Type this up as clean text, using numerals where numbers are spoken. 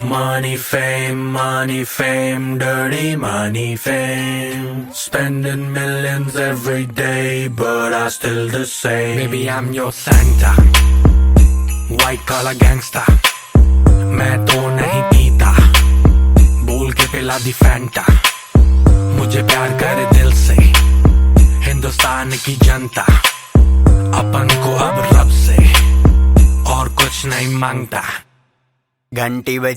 money, fame, dirty money, fame. Spending millions every day, but I still the same. Maybe I'm your Santa, white collar gangster. मैं तो नहीं पीता, बोल के पिला दी फैंटा. मुझे प्यार करे दिल से हिंदुस्तान की जनता. अपन को अब रब से और कुछ नहीं मांगता. घंटी बज